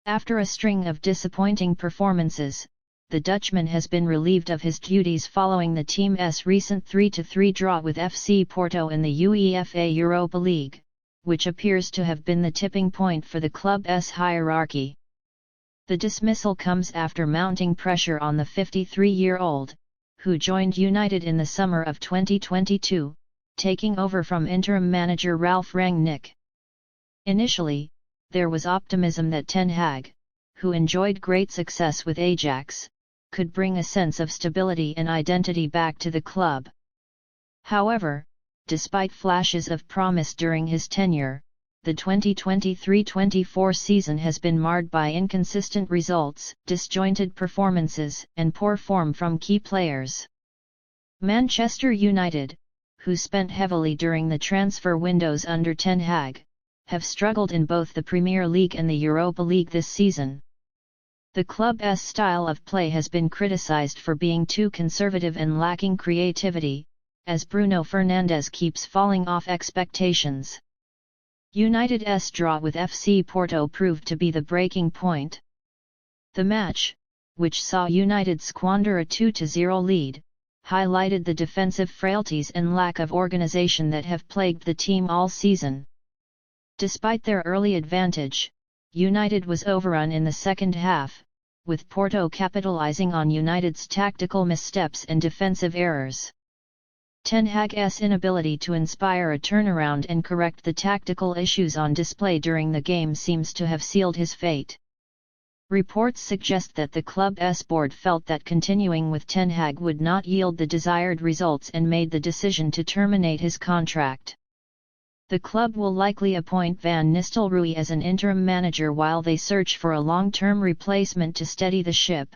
After a string of disappointing performances, the Dutchman has been relieved of his duties following the team's recent 3-3 draw with FC Porto in the UEFA Europa League, which appears to have been the tipping point for the club's hierarchy. The dismissal comes after mounting pressure on the 53-year-old, who joined United in the summer of 2022, taking over from interim manager Ralf Rangnick. Initially, there was optimism that Ten Hag, who enjoyed great success with Ajax, could bring a sense of stability and identity back to the club. However, despite flashes of promise during his tenure, the 2023-24 season has been marred by inconsistent results, disjointed performances, and poor form from key players. Manchester United, who spent heavily during the transfer windows under Ten Hag, have struggled in both the Premier League and the Europa League this season. The club's style of play has been criticised for being too conservative and lacking creativity, as Bruno Fernandes keeps falling off expectations. United's draw with FC Porto proved to be the breaking point. The match, which saw United squander a 2-0 lead, highlighted the defensive frailties and lack of organisation that have plagued the team all season. Despite their early advantage, United was overrun in the second half, with Porto capitalising on United's tactical missteps and defensive errors. Ten Hag's inability to inspire a turnaround and correct the tactical issues on display during the game seems to have sealed his fate. Reports suggest that the club's board felt that continuing with Ten Hag would not yield the desired results and made the decision to terminate his contract. The club will likely appoint Van Nistelrooy as an interim manager while they search for a long-term replacement to steady the ship.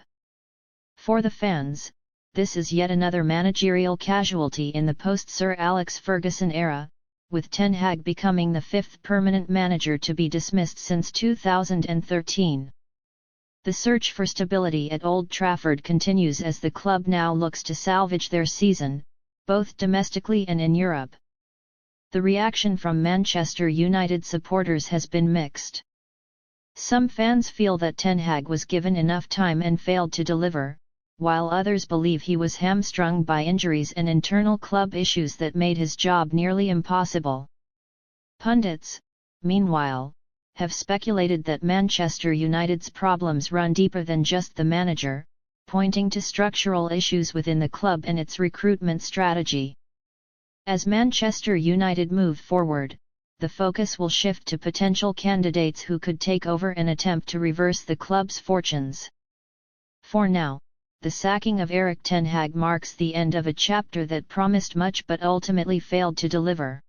For the fans, this is yet another managerial casualty in the post-Sir Alex Ferguson era, with Ten Hag becoming the fifth permanent manager to be dismissed since 2013. The search for stability at Old Trafford continues as the club now looks to salvage their season, both domestically and in Europe. The reaction from Manchester United supporters has been mixed. Some fans feel that Ten Hag was given enough time and failed to deliver, while others believe he was hamstrung by injuries and internal club issues that made his job nearly impossible. Pundits, meanwhile, have speculated that Manchester United's problems run deeper than just the manager, pointing to structural issues within the club and its recruitment strategy. As Manchester United move forward, the focus will shift to potential candidates who could take over and attempt to reverse the club's fortunes. For now, the sacking of Erik Ten Hag marks the end of a chapter that promised much but ultimately failed to deliver.